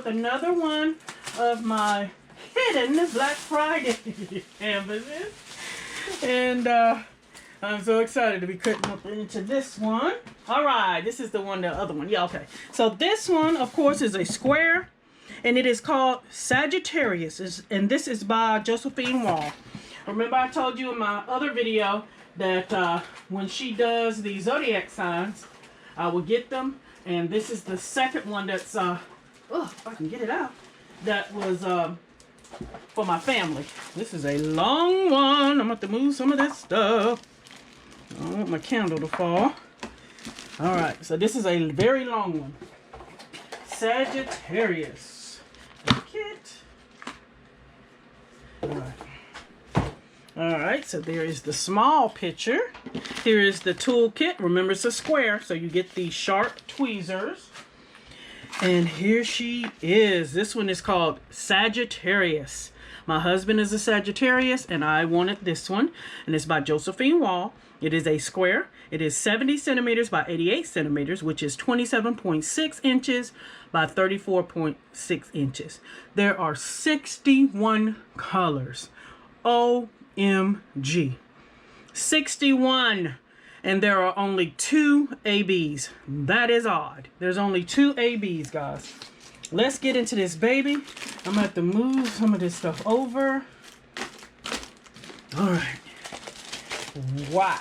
with another one of my hidden Black Friday canvases. And I'm so excited to be cutting up into this one. All right, this is the one, the other one. Yeah, okay. So this one, of course, is a square, and it is called Sagittarius, and this is by Josephine Wall. Remember I told you in my other video that when she does the zodiac signs, I will get them. And this is the second one that's, if I can get it out, that was for my family. This is a long one. I'm going to have to move some of this stuff. I don't want my candle to fall. All right, so this is a very long one. Sagittarius. Kit. All right. All right, so there is the small picture. Here is the toolkit. Remember, it's a square, so you get the sharp tweezers. And here she is. This one is called Sagittarius. My husband is a Sagittarius, and I wanted this one. And it's by Josephine Wall. It is a square. It is 70 centimeters by 88 centimeters, which is 27.6 inches by 34.6 inches. There are 61 colors. OMG. 61. And there are only 2 ABs. That is odd. There's only 2 ABs, guys. Let's get into this baby. I'm going to have to move some of this stuff over. All right. Wow.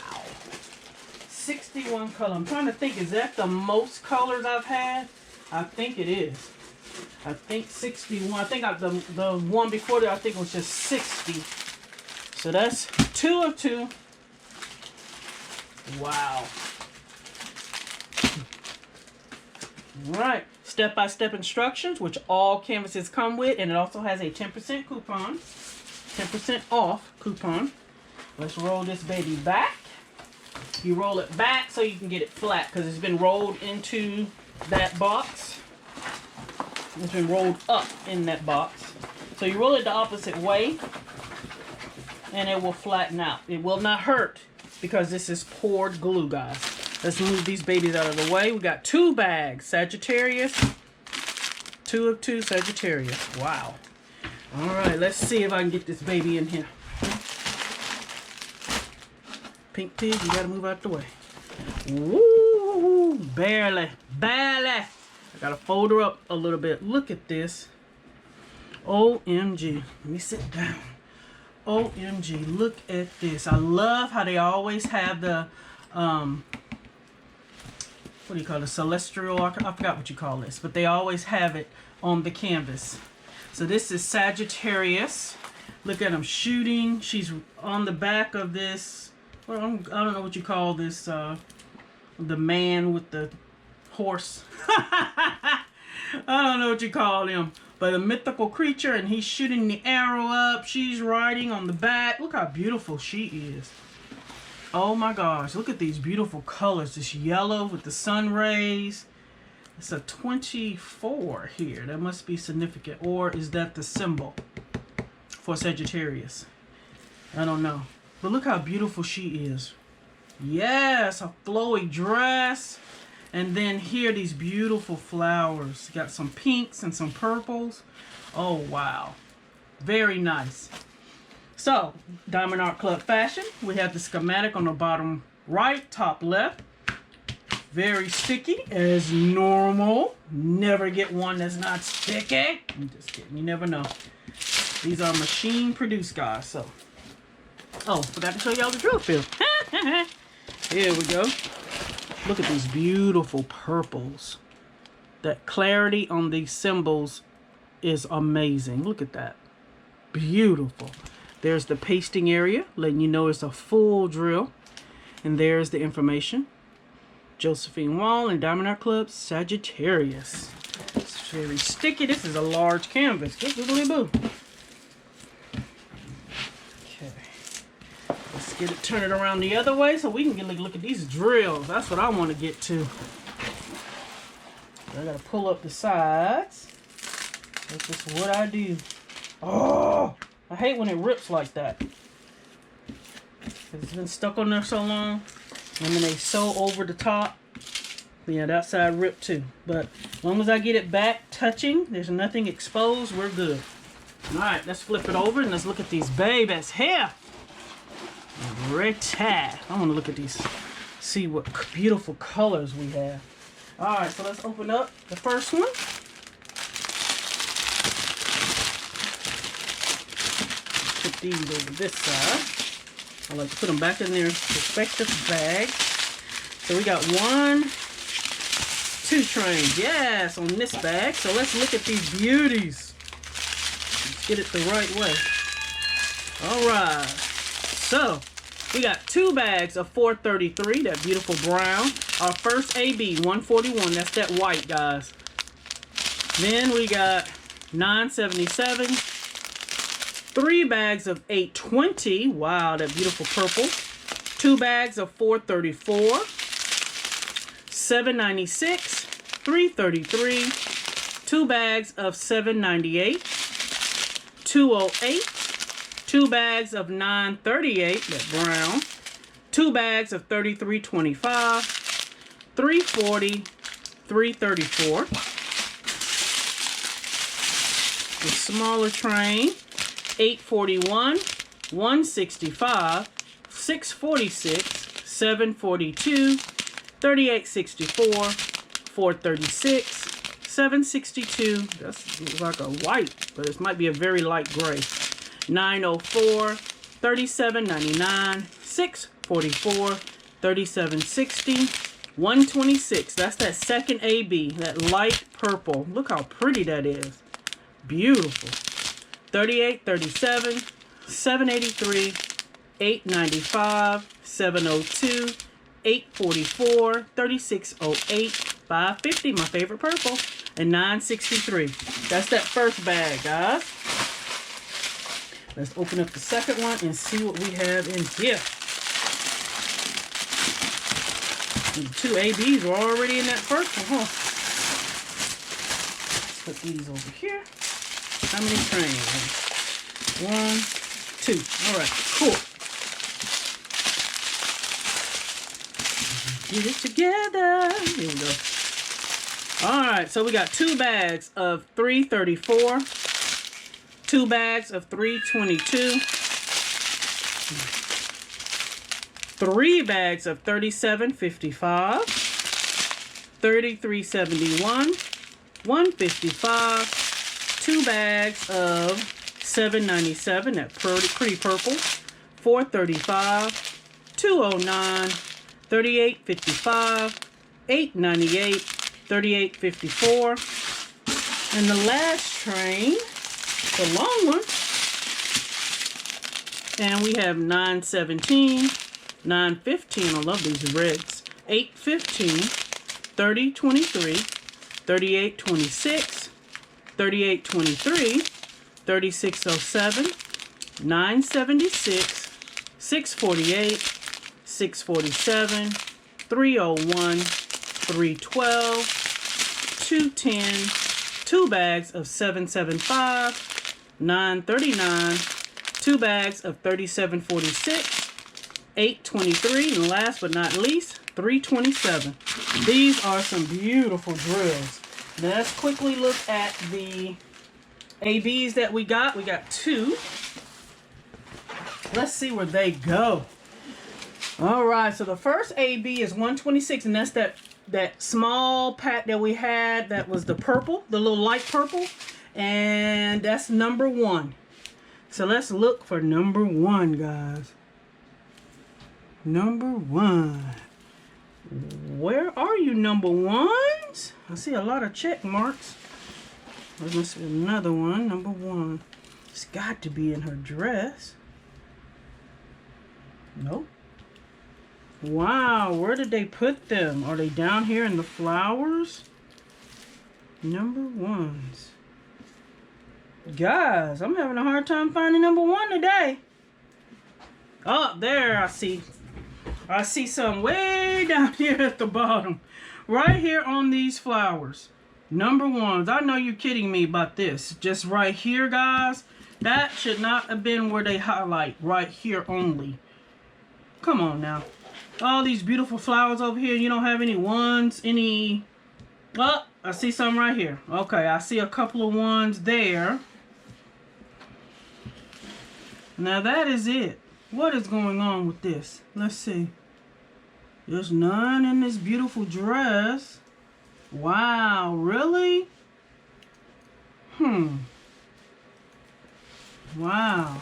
61 color. I'm trying to think, is that the most colors I've had? I think it is. I think 61. I think the one before that, I think it was just 60. So that's 2 of 2. Wow. All right. Step-by-step instructions, which all canvases come with, and it also has a 10% coupon. 10% off coupon. Let's roll this baby back. You roll it back so you can get it flat because it's been rolled into that box. It's been rolled up in that box. So you roll it the opposite way and it will flatten out. It will not hurt because this is poured glue, guys. Let's move these babies out of the way. We got 2 bags. Sagittarius. 2 of 2 Sagittarius. Wow. All right, let's see if I can get this baby in here. Pink pig, you gotta move out the way. Woo! Barely. Barely. I gotta fold her up a little bit. Look at this. OMG. Let me sit down. OMG. Look at this. I love how they always have the, what do you call it? Celestial. I forgot what you call this. But they always have it on the canvas. So this is Sagittarius. Look at him shooting. She's on the back of this. Well, I don't know what you call this, the man with the horse. I don't know what you call him, but a mythical creature, and he's shooting the arrow up. She's riding on the back. Look how beautiful she is. Oh my gosh, look at these beautiful colors. This yellow with the sun rays. It's a 24 here. That must be significant. Or is that the symbol for Sagittarius? I don't know. But look how beautiful she is. Yes, a flowy dress. And then here, these beautiful flowers. Got some pinks and some purples. Oh, wow. Very nice. So, Diamond Art Club fashion. We have the schematic on the bottom right, top left. Very sticky as normal. Never get one that's not sticky. I'm just kidding. You never know. These are machine produced, guys. So. Oh, forgot to show y'all the drill field. Here we go. Look at these beautiful purples. That clarity on these symbols is amazing. Look at that. Beautiful. There's the pasting area, letting you know it's a full drill. And there's the information. Josephine Wall and Diamond Art Club, Sagittarius. It's very sticky. This is a large canvas. Just wiggly boo. Let's get it, turn it around the other way so we can get a look at these drills. That's what I want to get to. I gotta pull up the sides. That's just what I do. Oh, I hate when it rips like that. It's been stuck on there so long. And then they sew over the top. Yeah, that side ripped too. But as long as I get it back touching, there's nothing exposed, we're good. Alright, let's flip it over and let's look at these babies here. Pretty. I want to look at these, see what beautiful colors we have. Alright, so let's open up the first one. Put these over this side. I like to put them back in their respective bags. So we got 1, 2 trains, yes, on this bag. So let's look at these beauties. Let's get it the right way. All right, so we got 2 bags of 433, that beautiful brown. Our first AB, 141, that's that white, guys. Then we got 977, 3 bags of 820, wow, that beautiful purple. 2 bags of 434, 796, 333, 2 bags of 798, 208, 2 bags of 938, that brown, 2 bags of 3325, 340, 334. The smaller train, 841, 165, 646, 742, 3864, 436, 762, that's like a white, but it might be a very light gray. 904, 3799, 644, 3760, 126. That's that second AB, that light purple. Look how pretty that is. Beautiful. 3837, 783, 895, 702, 844, 3608, 550, my favorite purple, and 963. That's that first bag, guys. Let's open up the second one and see what we have in here. The 2 ABs are already in that first one, huh? Let's put these over here. How many trains? 1, 2. All right, cool. Get it together. Here we go. All right, so we got 2 bags of 334, 2 bags of 322, 3 bags of 3755, 3371, 155, 2 bags of 797, that pretty purple, 435, 209, 3855, 898, 3854, and the last train, the long one, and we have 917, 915, I love these reds, 815, 3023, 3826, 3823, 3607, 976, 648, 647, 301, 312, 210, 2 bags of 775, 939, 2 bags of 3746, 823, and last but not least, 327. These are some beautiful drills. Now let's quickly look at the ABs that we got. We got 2. Let's see where they go. All right, so the first AB is 126, and that's that small pack that we had that was the purple, the little light purple, and that's number 1. So let's look for number 1, guys. Number 1. Where are you, number 1s? I see a lot of check marks. There must be another one, number 1. It's got to be in her dress. Nope. Wow, where did they put them? Are they down here in the flowers? Number 1s. Guys, I'm having a hard time finding number 1 today. Oh, there I see. I see some way down here at the bottom. Right here on these flowers. Number 1s. I know you're kidding me about this. Just right here, guys. That should not have been where they highlight. Right here only. Come on now. All these beautiful flowers over here. You don't have any ones, any... Oh, I see some right here. Okay, I see a couple of ones there. Now that is it. What is going on with this? Let's see. There's none in this beautiful dress. Wow, really? Wow.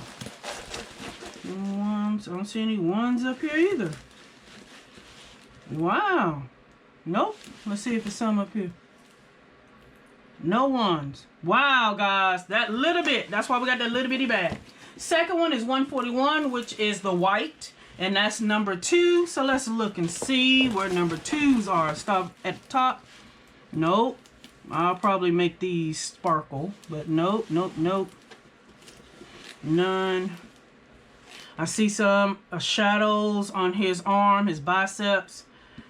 Ones. I don't see any ones up here either. Wow. Nope. Let's see if there's some up here. No ones. Wow, guys. That little bit. That's why we got that little bitty bag. Second one is 141, which is the white. And that's number 2. So let's look and see where number 2s are. Stop at the top. Nope. I'll probably make these sparkle. But nope, nope, nope. None. I see some shadows on his arm, his biceps.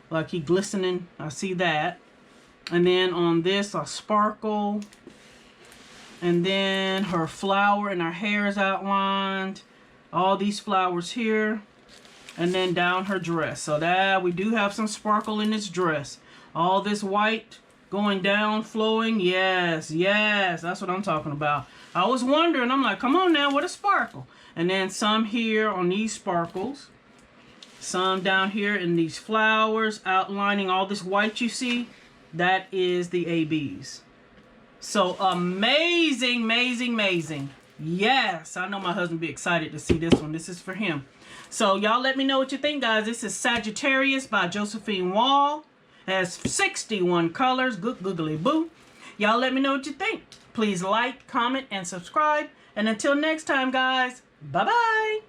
Like he glistening. I see that. And then on this, a sparkle. And then her flower and her hair is outlined. All these flowers here. And then down her dress. So that we do have some sparkle in this dress. All this white going down, flowing. Yes, yes. That's what I'm talking about. I was wondering. I'm like, come on now, what a sparkle. And then some here on these sparkles. Some down here in these flowers outlining all this white you see. That is the ABs. So amazing, amazing, amazing. Yes, I know my husband will be excited to see this one. This is for him. So y'all let me know what you think, guys. This is Sagittarius by Josephine Wall. It has 61 colors. Good googly boo. Y'all let me know what you think. Please like, comment, and subscribe. And until next time, guys, bye-bye.